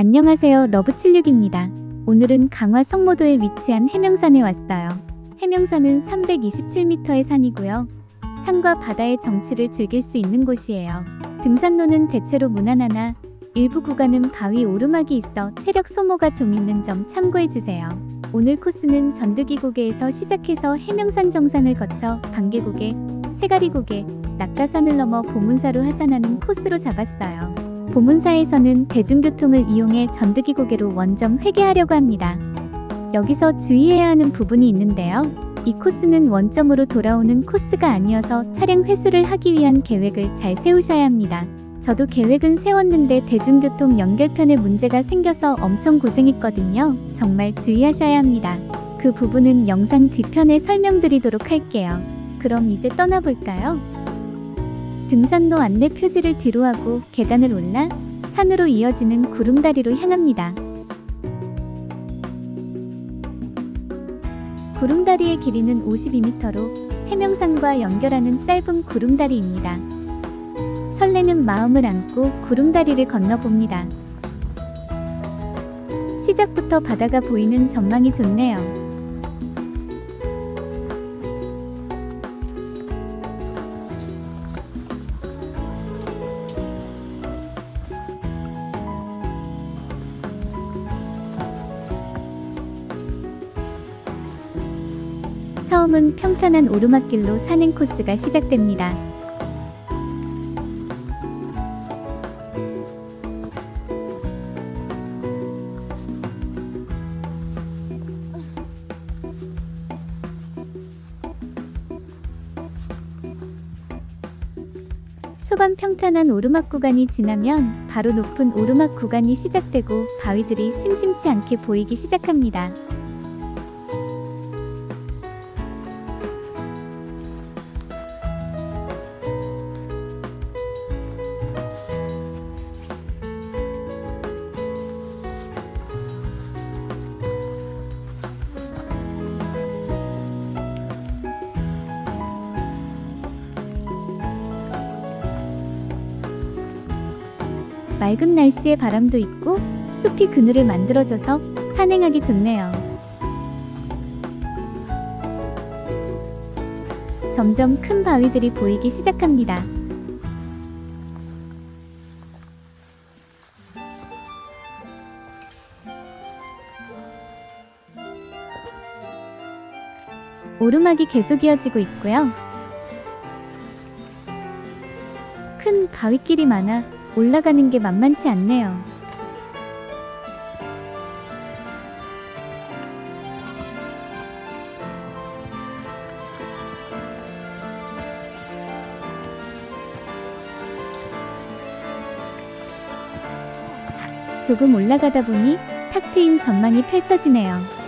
안녕하세요. 러브76입니다. 오늘은 강화 성모도에 위치한 해명산에 왔어요. 해명산은 327m의 산이고요. 산과 바다의 정취를 즐길 수 있는 곳이에요. 등산로는 대체로 무난하나 일부 구간은 바위 오르막이 있어 체력 소모가 좀 있는 점 참고해주세요. 오늘 코스는 전드기 고개에서 시작해서 해명산 정상을 거쳐 방개고개, 세가리고개, 낙가산을 넘어 보문사로 하산하는 코스로 잡았어요. 보문사에서는 대중교통을 이용해 전드기 고개로 원점 회귀하려고 합니다. 여기서 주의해야 하는 부분이 있는데요. 이 코스는 원점으로 돌아오는 코스가 아니어서 차량 회수를 하기 위한 계획을 잘 세우셔야 합니다. 저도 계획은 세웠는데 대중교통 연결편에 문제가 생겨서 엄청 고생했거든요. 정말 주의하셔야 합니다. 그 부분은 영상 뒤편에 설명드리도록 할게요. 그럼 이제 떠나볼까요? 등산로 안내 표지를 뒤로 하고 계단을 올라 산으로 이어지는 구름다리로 향합니다. 구름다리의 길이는 52m로 해명산과 연결하는 짧은 구름다리입니다. 설레는 마음을 안고 구름다리를 건너봅니다. 시작부터 바다가 보이는 전망이 좋네요. 처음은 평탄한 오르막길로 산행 코스가 시작됩니다. 초반 평탄한 오르막 구간이 지나면 바로 높은 오르막 구간이 시작되고 바위들이 심심치 않게 보이기 시작합니다. 맑은 날씨에 바람도 있고 숲이 그늘을 만들어줘서 산행하기 좋네요. 점점 큰 바위들이 보이기 시작합니다. 오르막이 계속 이어지고 있고요. 큰 바위길이 많아 올라가는 게 만만치 않네요. 조금 올라가다 보니 탁 트인 전망이 펼쳐지네요.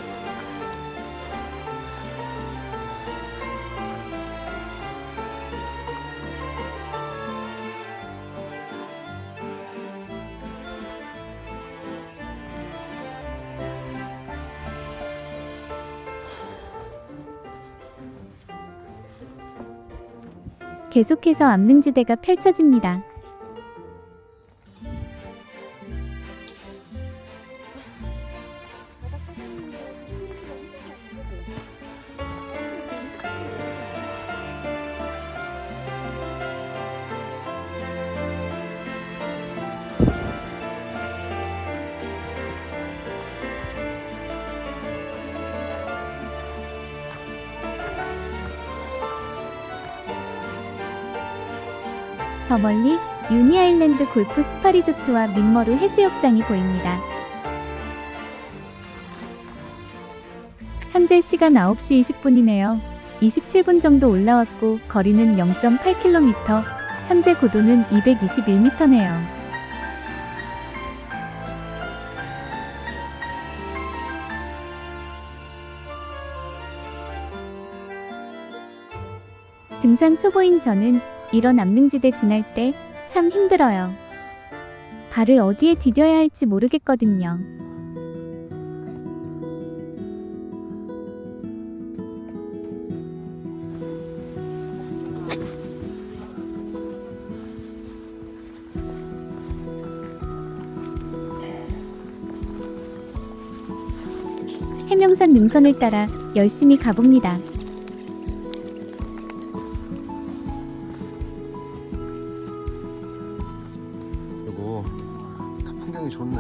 계속해서 암릉지대가 펼쳐집니다. 저 멀리 유니아일랜드 골프 스파 리조트와 민머루 해수욕장이 보입니다. 현재 시간 9시 20분이네요. 27분 정도 올라왔고 거리는 0.8km, 현재 고도는 221m네요. 등산 초보인 저는 이런 암릉지대 지날 때 참 힘들어요. 발을 어디에 디뎌야 할지 모르겠거든요. 해명산 능선을 따라 열심히 가봅니다. 이거 다 풍경이 좋네.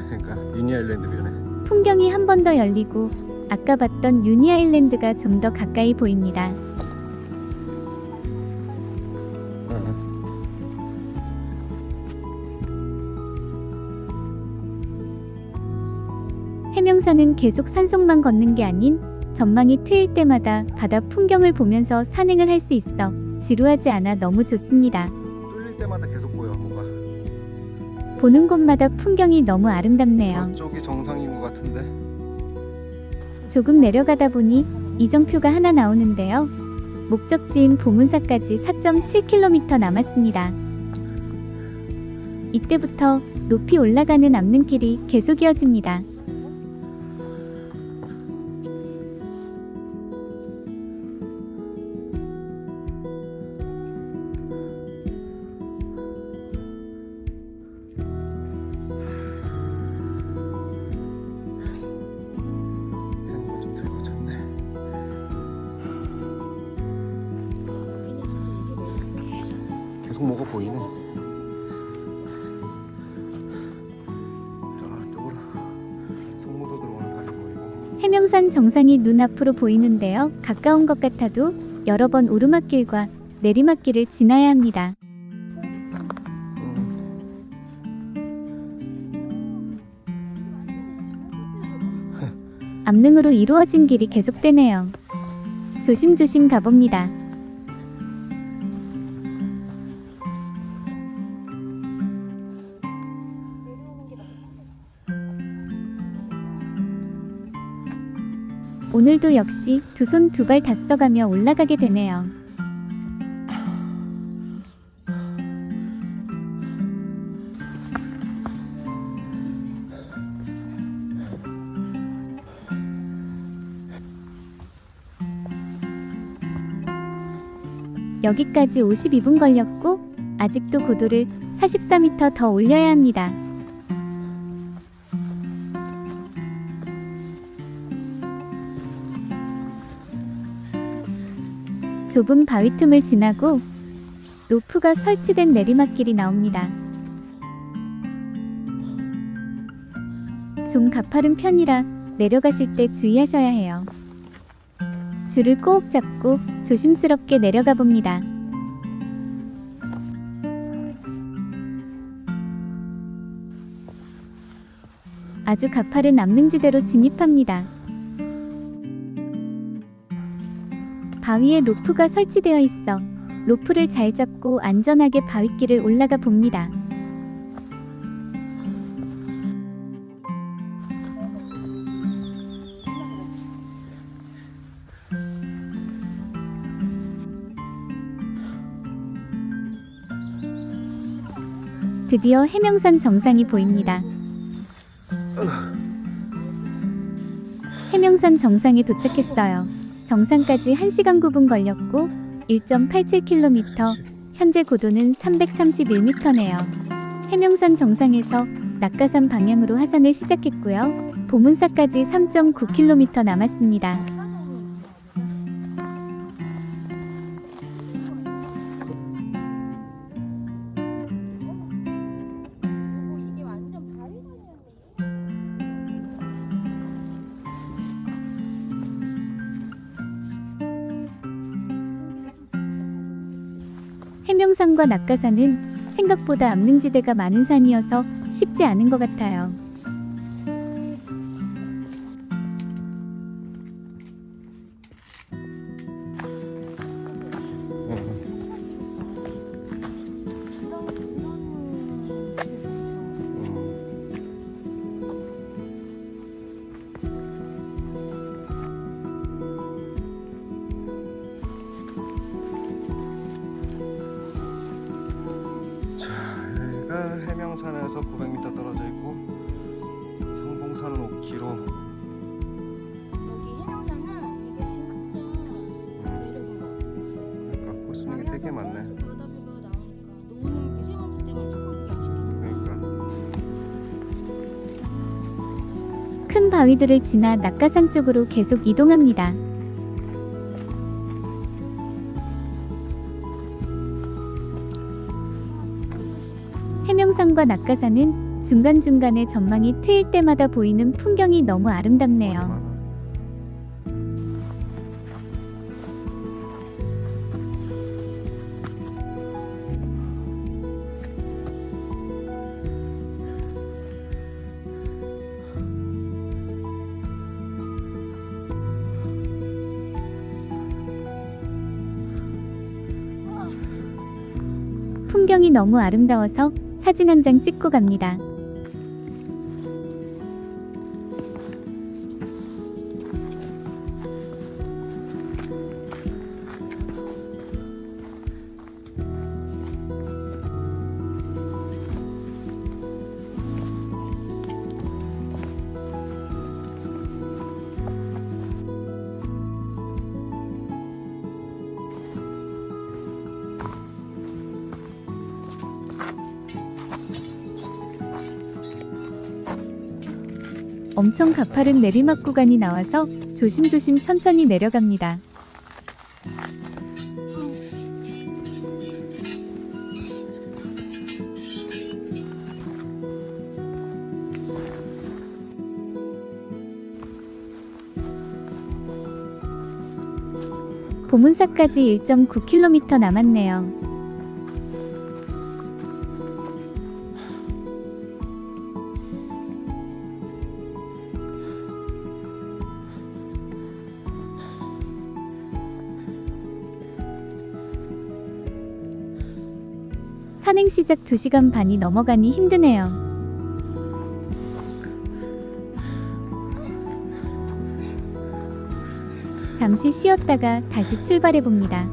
그러니까 유니 아일랜드 뷰네. 풍경이 한 번 더 열리고 아까 봤던 유니 아일랜드가 좀 더 가까이 보입니다. 해명산은 계속 산속만 걷는 게 아닌 전망이 트일 때마다 바다 풍경을 보면서 산행을 할 수 있어 지루하지 않아 너무 좋습니다. 뚫릴 때마다 계속 보여 뭐가. 보는 곳마다 풍경이 너무 아름답네요. 저쪽이 정상인 것 같은데. 조금 내려가다 보니 이정표가 하나 나오는데요. 목적지인 보문사까지 4.7km 남았습니다. 이때부터 높이 올라가는 암릉길이 계속 이어집니다. 향기가 좀 들고 찼네. 계속 뭐가 보이네. 저쪽으로 성무도 들어오는 다리 보이고. 해명산 정상이 눈앞으로 보이는데요. 가까운 것 같아도 여러 번 오르막길과 내리막길을 지나야 합니다. 암릉으로 이루어진 길이 계속되네요. 조심조심 가봅니다. 오늘도 역시 두 손 두 발 다 써가며 올라가게 되네요. 여기까지 52분 걸렸고 아직도 고도를 44m 더 올려야 합니다. 좁은 바위 틈을 지나고 로프가 설치된 내리막길이 나옵니다. 좀 가파른 편이라 내려가실 때 주의하셔야 해요. 줄을 꼭 잡고 조심스럽게 내려가 봅니다. 아주 가파른 암릉지대로 진입합니다. 바위에 로프가 설치되어 있어 로프를 잘 잡고 안전하게 바위길을 올라가 봅니다. 드디어 해명산 정상이 보입니다. 해명산 정상에 도착했어요. 정상까지 1시간 9분 걸렸고 1.87km, 현재 고도는 331m네요. 해명산 정상에서 낙가산 방향으로 하산을 시작했고요. 보문사까지 3.9km 남았습니다. 해명산과 낙가산은 생각보다 암릉지대가 많은 산이어서 쉽지 않은 것 같아요. 해명산에서 900m 떨어져 있고 상봉산은 5km. 여기 해명산은 이게 진짜 매력인 것 같아. 그러니까 코스링이 되게 많네. 바다뷰가 나오니까 너무 이렇게 세 번째 때만 착한 그게 아쉽긴 한데. 큰 바위들을 지나 낙가산 쪽으로 계속 이동합니다. 해명산과 낙가산은 중간중간에 전망이 트일 때마다 보이는 풍경이 너무 아름답네요. 풍경이 너무 아름다워서 사진 한 장 찍고 갑니다. 엄청 가파른 내리막 구간이 나와서 조심조심 천천히 내려갑니다. 보문사까지 1.9km 남았네요. 산행 시작 2시간 반이 넘어가니 힘드네요. 잠시 쉬었다가 다시 출발해 봅니다.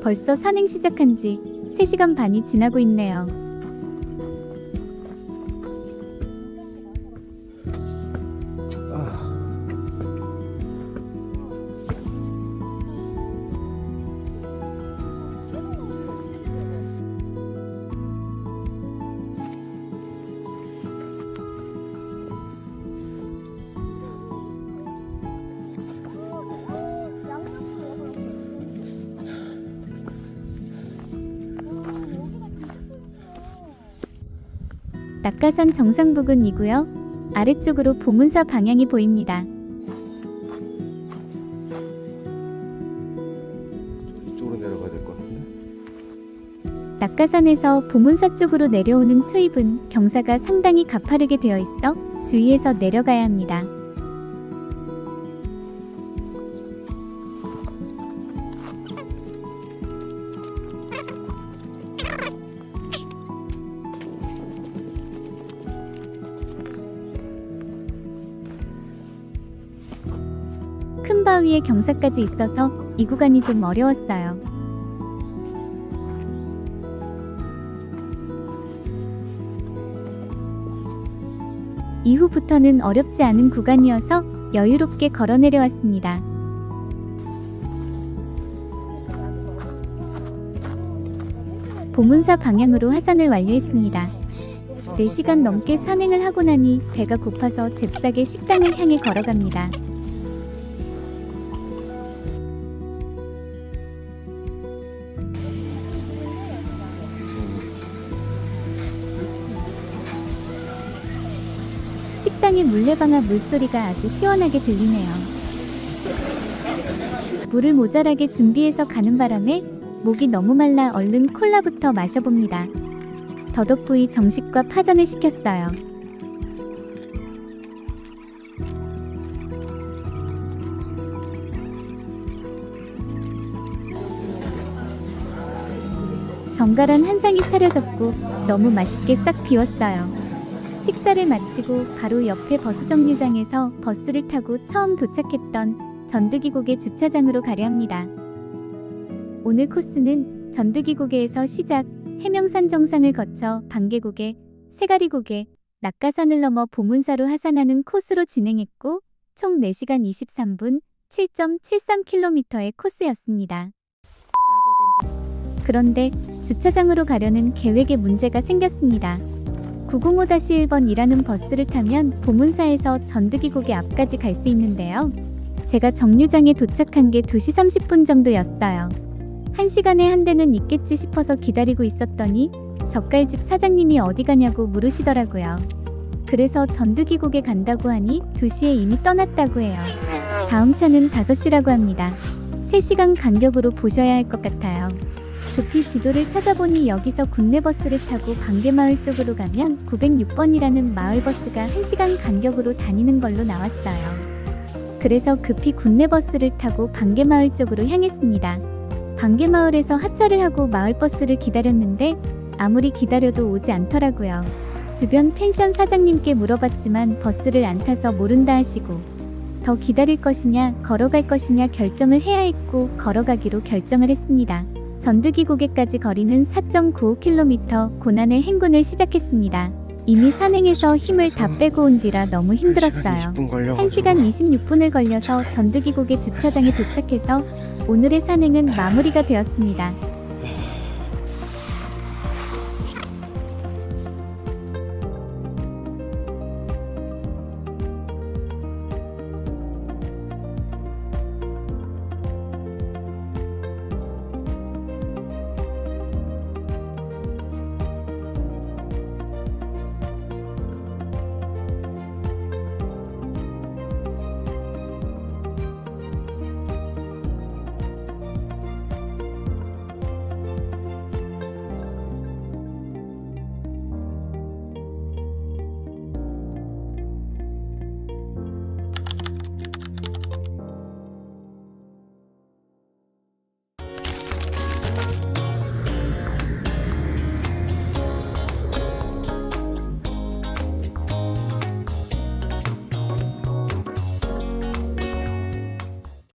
벌써 산행 시작한 지 3시간 반이 지나고 있네요. 낙가산 정상 부근이고요. 아래쪽으로 보문사 방향이 보입니다. 이쪽으로 내려가야 될 것 같은데. 낙가산에서 보문사 쪽으로 내려오는 초입은 경사가 상당히 가파르게 되어 있어 주의해서 내려가야 합니다. 큰 바위에 경사까지 있어서 이 구간이 좀 어려웠어요. 이후부터는 어렵지 않은 구간이어서 여유롭게 걸어 내려왔습니다. 보문사 방향으로 하산을 완료했습니다. 4시간 넘게 산행을 하고 나니 배가 고파서 잽싸게 식당을 향해 걸어갑니다. 식당의 물레방아 물소리가 아주 시원하게 들리네요. 물을 모자라게 준비해서 가는 바람에 목이 너무 말라 얼른 콜라부터 마셔봅니다. 더덕구이 정식과 파전을 시켰어요. 정갈한 한상이 차려졌고 너무 맛있게 싹 비웠어요. 식사를 마치고 바로 옆에 버스 정류장에서 버스를 타고 처음 도착했던 전두기고개 주차장으로 가려 합니다. 오늘 코스는 전두기고개에서 시작, 해명산 정상을 거쳐 방개고개, 세가리고개, 낙가산을 넘어 보문사로 하산하는 코스로 진행했고 총 4시간 23분 7.73km의 코스였습니다. 그런데 주차장으로 가려는 계획에 문제가 생겼습니다. 905-1번이라는 버스를 타면 보문사에서 전두기고개 앞까지 갈 수 있는데요. 제가 정류장에 도착한 게 2시 30분 정도였어요. 1시간에 한 대는 있겠지 싶어서 기다리고 있었더니 젓갈집 사장님이 어디 가냐고 물으시더라고요. 그래서 전두기고개 간다고 하니 2시에 이미 떠났다고 해요. 다음 차는 5시라고 합니다. 3시간 간격으로 보셔야 할 것 같아요. 급히 지도를 찾아보니 여기서 국내버스를 타고 방개마을 쪽으로 가면 906번이라는 마을버스가 1시간 간격으로 다니는 걸로 나왔어요. 그래서 급히 국내버스를 타고 방개마을 쪽으로 향했습니다. 방개마을에서 하차를 하고 마을버스를 기다렸는데 아무리 기다려도 오지 않더라고요. 주변 펜션 사장님께 물어봤지만 버스를 안 타서 모른다 하시고 더 기다릴 것이냐 걸어갈 것이냐 결정을 해야 했고 걸어가기로 결정을 했습니다. 전두기고개까지 거리는 4.95km 고난의 행군을 시작했습니다. 이미 산행에서 힘을 다 빼고 온 뒤라 너무 힘들었어요. 1시간 26분을 걸려서 전두기고개 주차장에 도착해서 오늘의 산행은 마무리가 되었습니다.